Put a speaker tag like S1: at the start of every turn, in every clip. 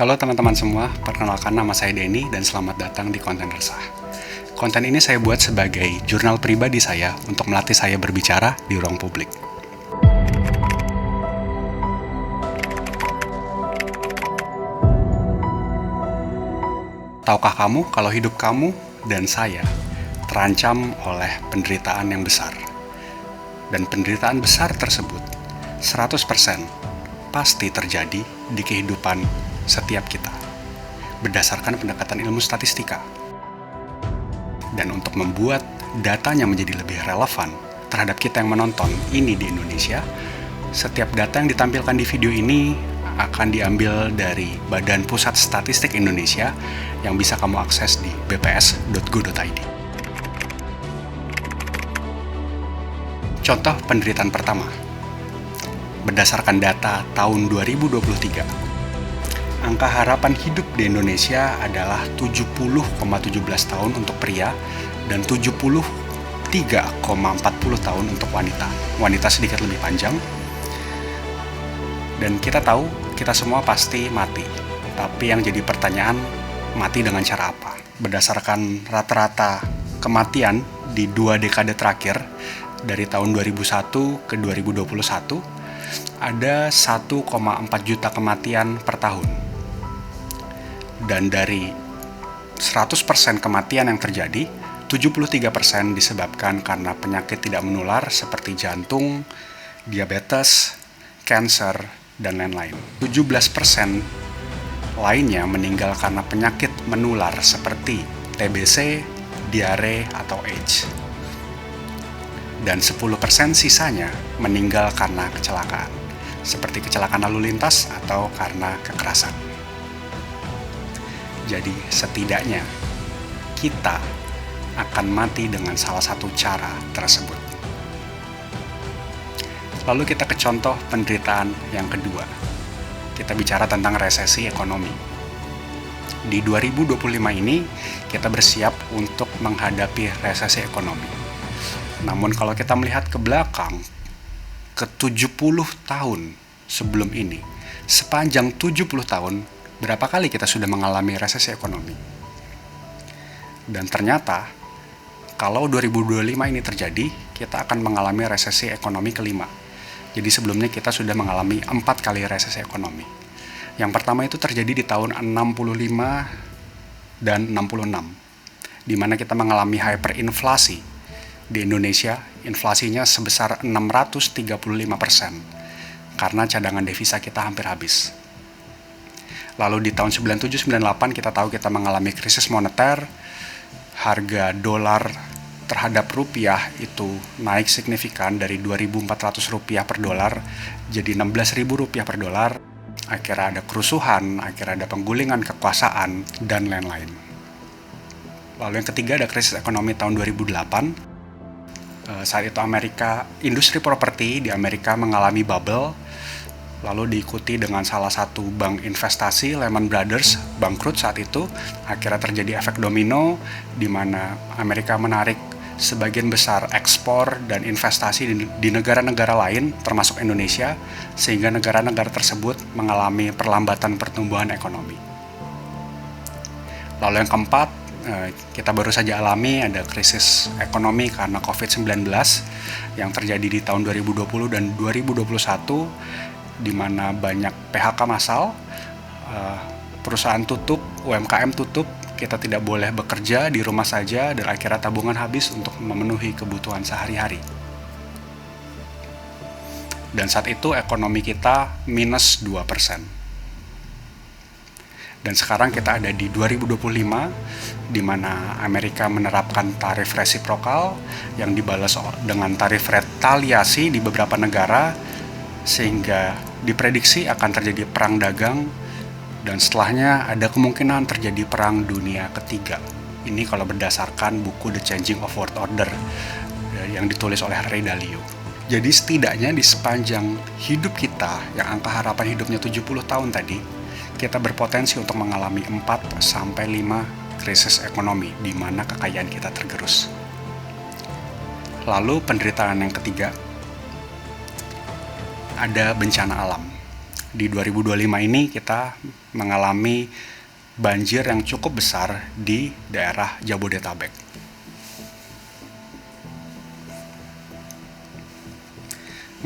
S1: Halo teman-teman semua, perkenalkan nama saya Denny dan selamat datang di Konten Resah. Konten ini saya buat sebagai jurnal pribadi saya untuk melatih saya berbicara di ruang publik. Tahukah kamu kalau hidup kamu dan saya terancam oleh penderitaan yang besar? Dan penderitaan besar tersebut 100% pasti terjadi di kehidupan setiap kita berdasarkan pendekatan ilmu statistika. Dan untuk membuat datanya menjadi lebih relevan terhadap kita yang menonton ini di Indonesia, setiap data yang ditampilkan di video ini akan diambil dari Badan Pusat Statistik Indonesia yang bisa kamu akses di bps.go.id. Contoh penderitaan pertama. Berdasarkan data tahun 2023, angka harapan hidup di Indonesia adalah 70,17 tahun untuk pria dan 73,40 tahun untuk wanita. Wanita sedikit lebih panjang. Dan kita tahu, kita semua pasti mati. Tapi yang jadi pertanyaan, mati dengan cara apa? Berdasarkan rata-rata kematian di 2 dekade terakhir, dari tahun 2001 ke 2021, ada 1,4 juta kematian per tahun. Dan dari 100% kematian yang terjadi, 73% disebabkan karena penyakit tidak menular seperti jantung, diabetes, kanker, dan lain-lain. 17% lainnya meninggal karena penyakit menular seperti TBC, diare, atau AIDS. Dan 10% sisanya meninggal karena kecelakaan, seperti kecelakaan lalu lintas atau karena kekerasan. Jadi setidaknya kita akan mati dengan salah satu cara tersebut. Lalu kita ke contoh penderitaan yang kedua. Kita bicara tentang resesi ekonomi. Di 2025 ini kita bersiap untuk menghadapi resesi ekonomi. Namun kalau kita melihat ke belakang, ke 70 tahun sebelum ini, sepanjang 70 tahun, berapa kali kita sudah mengalami resesi ekonomi? Dan ternyata, kalau 2025 ini terjadi, kita akan mengalami resesi ekonomi kelima. Jadi sebelumnya kita sudah mengalami 4 kali resesi ekonomi. Yang pertama itu terjadi di tahun 65 dan 66, di mana kita mengalami hyperinflasi. Di Indonesia, inflasinya sebesar 635% karena cadangan devisa kita hampir habis. Lalu di tahun 97-98 kita tahu kita mengalami krisis moneter, harga dolar terhadap rupiah itu naik signifikan dari 2.400 rupiah per dolar jadi 16.000 rupiah per dolar. Akhirnya ada kerusuhan, akhirnya ada penggulingan kekuasaan, dan lain-lain. Lalu yang ketiga ada krisis ekonomi tahun 2008. Saat itu industri properti di Amerika mengalami bubble, lalu diikuti dengan salah satu bank investasi, Lehman Brothers, bangkrut saat itu. Akhirnya terjadi efek domino, di mana Amerika menarik sebagian besar ekspor dan investasi di negara-negara lain, termasuk Indonesia, sehingga negara-negara tersebut mengalami perlambatan pertumbuhan ekonomi. Lalu yang keempat, kita baru saja alami ada krisis ekonomi karena COVID-19 yang terjadi di tahun 2020 dan 2021, di mana banyak PHK massal, perusahaan tutup, UMKM tutup, kita tidak boleh bekerja, di rumah saja, dan akhirnya tabungan habis untuk memenuhi kebutuhan sehari-hari. Dan saat itu ekonomi kita minus 2%. Dan sekarang kita ada di 2025, di mana Amerika menerapkan tarif resiprokal yang dibalas dengan tarif retaliasi di beberapa negara, sehingga diprediksi akan terjadi perang dagang, dan setelahnya ada kemungkinan terjadi perang dunia ketiga. Ini kalau berdasarkan buku The Changing of World Order yang ditulis oleh Ray Dalio. Jadi setidaknya di sepanjang hidup kita, yang angka harapan hidupnya 70 tahun tadi, kita berpotensi untuk mengalami 4-5 krisis ekonomi di mana kekayaan kita tergerus. Lalu penderitaan yang ketiga, ada bencana alam. Di 2025 ini kita mengalami banjir yang cukup besar di daerah Jabodetabek.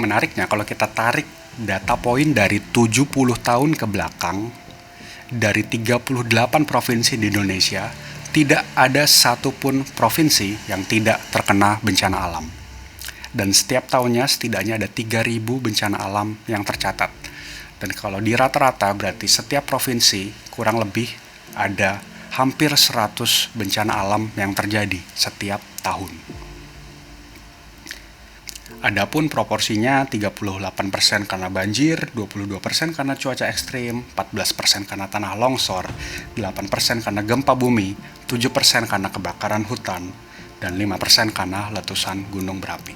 S1: Menariknya kalau kita tarik data poin dari 70 tahun ke belakang, dari 38 provinsi di Indonesia, tidak ada satupun provinsi yang tidak terkena bencana alam. Dan setiap tahunnya setidaknya ada 3.000 bencana alam yang tercatat. Dan kalau di rata-rata berarti setiap provinsi kurang lebih ada hampir 100 bencana alam yang terjadi setiap tahun. Adapun proporsinya 38% karena banjir, 22% karena cuaca ekstrim, 14% karena tanah longsor, 8% karena gempa bumi, 7% karena kebakaran hutan, dan 5% karena letusan gunung berapi.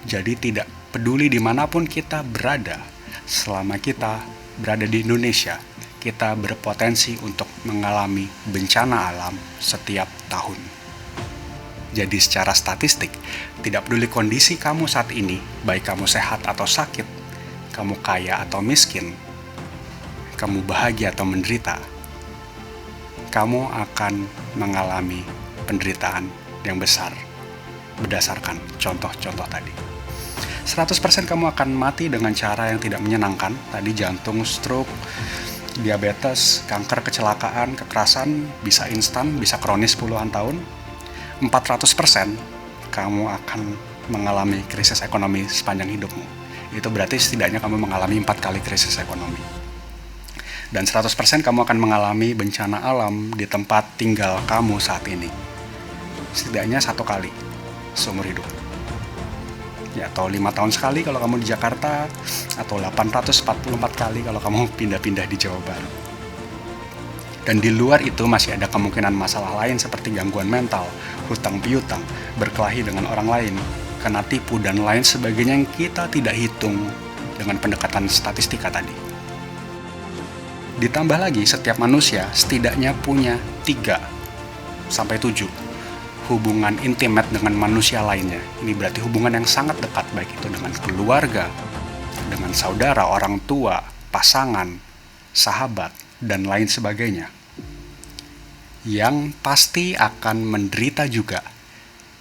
S1: Jadi tidak peduli dimanapun kita berada, selama kita berada di Indonesia, kita berpotensi untuk mengalami bencana alam setiap tahun. Jadi secara statistik, tidak peduli kondisi kamu saat ini, baik kamu sehat atau sakit, kamu kaya atau miskin, kamu bahagia atau menderita, kamu akan mengalami penderitaan yang besar berdasarkan contoh-contoh tadi. 100% kamu akan mati dengan cara yang tidak menyenangkan, tadi jantung, stroke, diabetes, kanker, kecelakaan, kekerasan, bisa instan, bisa kronis puluhan tahun. 400% kamu akan mengalami krisis ekonomi sepanjang hidupmu. Itu berarti setidaknya kamu mengalami 4 kali krisis ekonomi. Dan 100% kamu akan mengalami bencana alam di tempat tinggal kamu saat ini. Setidaknya 1 kali seumur hidup. Ya, atau 5 tahun sekali kalau kamu di Jakarta, atau 844 kali kalau kamu pindah-pindah di Jawa Barat. Dan di luar itu masih ada kemungkinan masalah lain seperti gangguan mental, hutang piutang, berkelahi dengan orang lain, kena tipu, dan lain sebagainya yang kita tidak hitung dengan pendekatan statistika tadi. Ditambah lagi, setiap manusia setidaknya punya 3-7 hubungan intimate dengan manusia lainnya. Ini berarti hubungan yang sangat dekat, baik itu dengan keluarga, dengan saudara, orang tua, pasangan, sahabat, dan lain sebagainya, yang pasti akan menderita juga,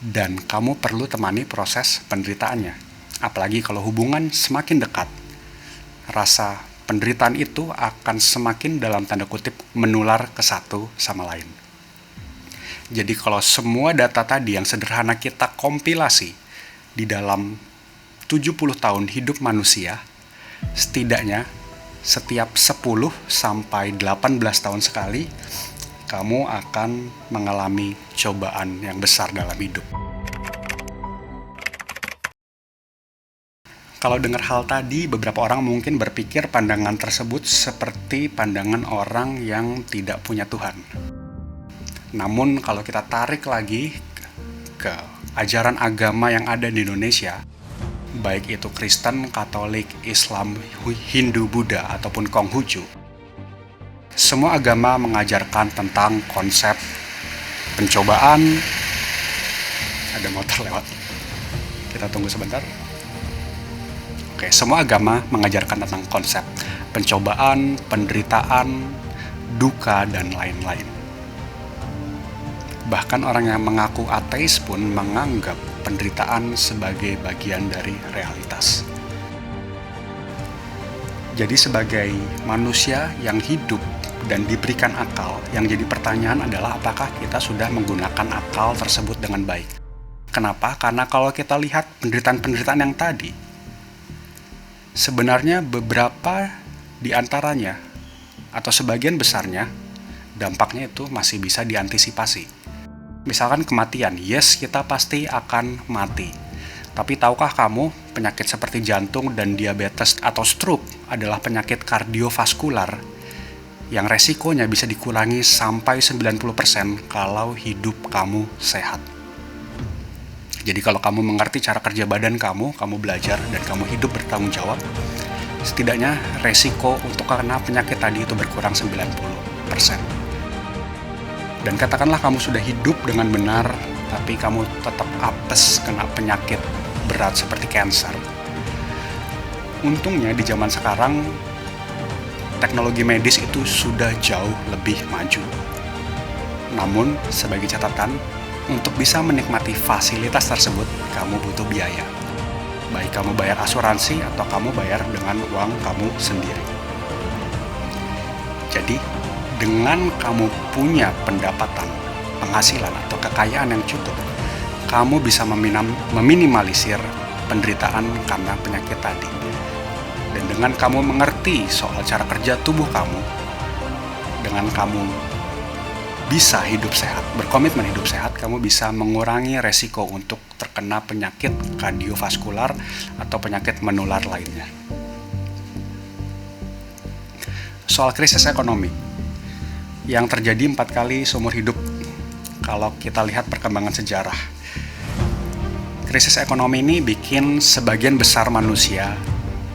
S1: dan kamu perlu temani proses penderitaannya. Apalagi kalau hubungan semakin dekat, rasa penderitaan itu akan semakin dalam tanda kutip menular ke satu sama lain. Jadi kalau semua data tadi yang sederhana kita kompilasi di dalam 70 tahun hidup manusia, setidaknya setiap 10 sampai 18 tahun sekali, kamu akan mengalami cobaan yang besar dalam hidup. Kalau dengar hal tadi, beberapa orang mungkin berpikir pandangan tersebut seperti pandangan orang yang tidak punya Tuhan. Namun kalau kita tarik lagi ke ajaran agama yang ada di Indonesia, baik itu Kristen, Katolik, Islam, Hindu, Buddha, ataupun Konghucu, semua agama mengajarkan tentang konsep pencobaan. Ada motor lewat, kita tunggu sebentar. Oke, semua agama mengajarkan tentang konsep pencobaan, penderitaan, duka, dan lain-lain. Bahkan orang yang mengaku ateis pun menganggap penderitaan sebagai bagian dari realitas. Jadi sebagai manusia yang hidup dan diberikan akal, yang jadi pertanyaan adalah apakah kita sudah menggunakan akal tersebut dengan baik. Kenapa? Karena kalau kita lihat penderitaan-penderitaan yang tadi, sebenarnya beberapa di antaranya, atau sebagian besarnya, dampaknya itu masih bisa diantisipasi. Misalkan kematian, yes, kita pasti akan mati. Tapi tahukah kamu, penyakit seperti jantung dan diabetes atau stroke adalah penyakit kardiovaskular yang resikonya bisa dikurangi sampai 90% kalau hidup kamu sehat. Jadi kalau kamu mengerti cara kerja badan kamu belajar dan kamu hidup bertanggung jawab, setidaknya resiko untuk kena penyakit tadi itu berkurang 90%. Dan katakanlah kamu sudah hidup dengan benar, tapi kamu tetap apes kena penyakit berat seperti kanker. Untungnya di zaman sekarang teknologi medis itu sudah jauh lebih maju. Namun, sebagai catatan, untuk bisa menikmati fasilitas tersebut, kamu butuh biaya. Baik kamu bayar asuransi atau kamu bayar dengan uang kamu sendiri. Jadi, dengan kamu punya pendapatan, penghasilan, atau kekayaan yang cukup, kamu bisa meminimalisir penderitaan karena penyakit tadi. Dan dengan kamu mengerti soal cara kerja tubuh kamu, dengan kamu bisa hidup sehat, berkomitmen hidup sehat, kamu bisa mengurangi resiko untuk terkena penyakit kardiovaskular atau penyakit menular lainnya. Soal krisis ekonomi yang terjadi 4 kali seumur hidup kalau kita lihat perkembangan sejarah. Krisis ekonomi ini bikin sebagian besar manusia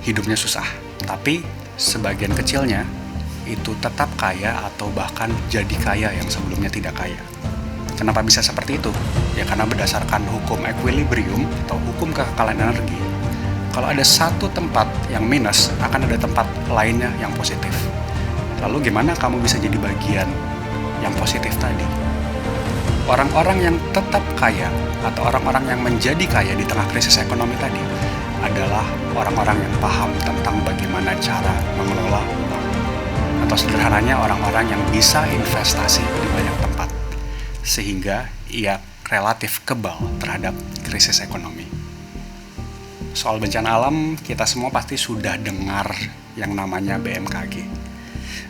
S1: hidupnya susah, tapi sebagian kecilnya itu tetap kaya atau bahkan jadi kaya yang sebelumnya tidak kaya. Kenapa bisa seperti itu? Ya karena berdasarkan hukum equilibrium atau hukum kekekalan energi, kalau ada satu tempat yang minus, akan ada tempat lainnya yang positif. Lalu gimana kamu bisa jadi bagian yang positif tadi? Orang-orang yang tetap kaya atau orang-orang yang menjadi kaya di tengah krisis ekonomi tadi adalah orang-orang yang paham tentang bagaimana cara mengelola uang. Atau sederhananya orang-orang yang bisa investasi di banyak tempat, sehingga ia relatif kebal terhadap krisis ekonomi. Soal bencana alam, kita semua pasti sudah dengar yang namanya BMKG.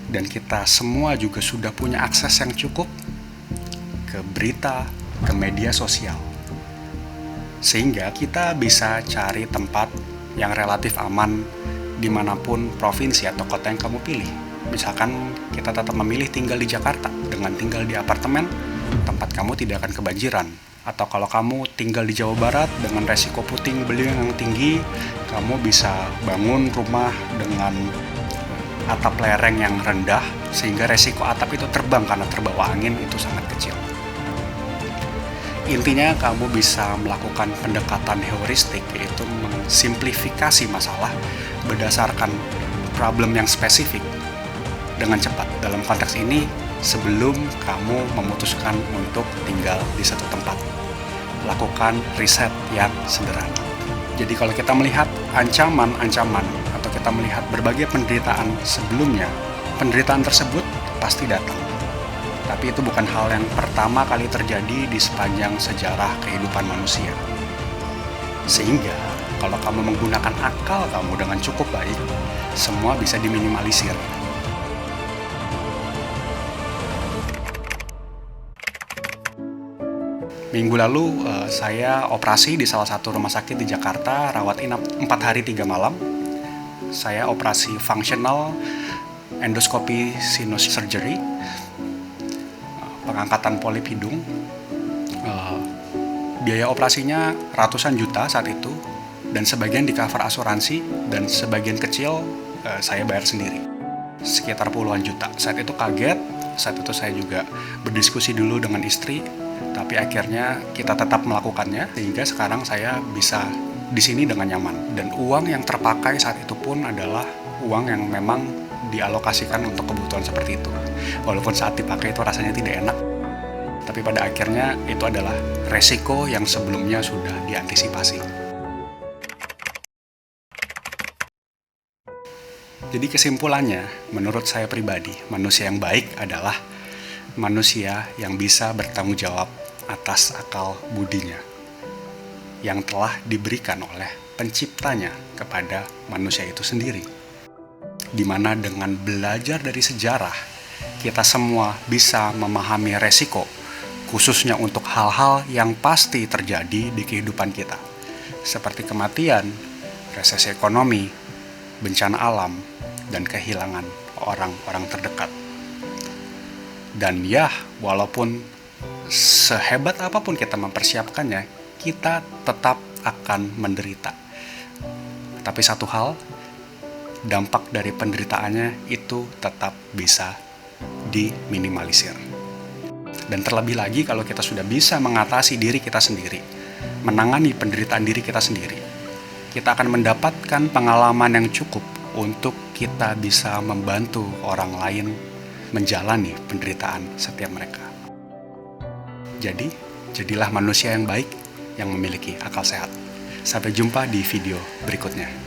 S1: Dan kita semua juga sudah punya akses yang cukup ke berita, ke media sosial. Sehingga kita bisa cari tempat yang relatif aman dimanapun provinsi atau kota yang kamu pilih. Misalkan kita tetap memilih tinggal di Jakarta, dengan tinggal di apartemen, tempat kamu tidak akan kebanjiran. Atau kalau kamu tinggal di Jawa Barat dengan resiko puting beliung yang tinggi, kamu bisa bangun rumah dengan atap lereng yang rendah, sehingga resiko atap itu terbang karena terbawa angin itu sangat kecil. Intinya kamu bisa melakukan pendekatan heuristik, yaitu mensimplifikasi masalah berdasarkan problem yang spesifik dengan cepat. Dalam konteks ini, sebelum kamu memutuskan untuk tinggal di satu tempat, lakukan riset yang sederhana. Jadi kalau kita melihat ancaman-ancaman atau kita melihat berbagai penderitaan sebelumnya, penderitaan tersebut pasti datang. Tapi itu bukan hal yang pertama kali terjadi di sepanjang sejarah kehidupan manusia. Sehingga kalau kamu menggunakan akal kamu dengan cukup baik, semua bisa diminimalisir. Minggu lalu saya operasi di salah satu rumah sakit di Jakarta, rawat inap 4 hari 3 malam. Saya operasi functional endoscopy sinus surgery, pengangkatan polip hidung. Biaya operasinya ratusan juta saat itu, dan sebagian di cover asuransi, dan sebagian kecil saya bayar sendiri, sekitar puluhan juta. Saat itu kaget, saat itu saya juga berdiskusi dulu dengan istri, tapi akhirnya kita tetap melakukannya, sehingga sekarang saya bisa di sini dengan nyaman. Dan uang yang terpakai saat itu pun adalah uang yang memang dialokasikan untuk kebutuhan seperti itu. Walaupun saat dipakai itu rasanya tidak enak, tapi pada akhirnya itu adalah resiko yang sebelumnya sudah diantisipasi. Jadi kesimpulannya, menurut saya pribadi, manusia yang baik adalah manusia yang bisa bertanggung jawab atas akal budinya yang telah diberikan oleh penciptanya kepada manusia itu sendiri. Di mana dengan belajar dari sejarah, kita semua bisa memahami resiko, khususnya untuk hal-hal yang pasti terjadi di kehidupan kita, seperti kematian, resesi ekonomi, bencana alam, dan kehilangan orang-orang terdekat. Dan ya, walaupun sehebat apapun kita mempersiapkannya, kita tetap akan menderita. Tapi satu hal, dampak dari penderitaannya itu tetap bisa diminimalisir. Dan terlebih lagi kalau kita sudah bisa mengatasi diri kita sendiri, menangani penderitaan diri kita sendiri, kita akan mendapatkan pengalaman yang cukup untuk kita bisa membantu orang lain menjalani penderitaan setiap mereka. Jadi, jadilah manusia yang baik yang memiliki akal sehat. Sampai jumpa di video berikutnya.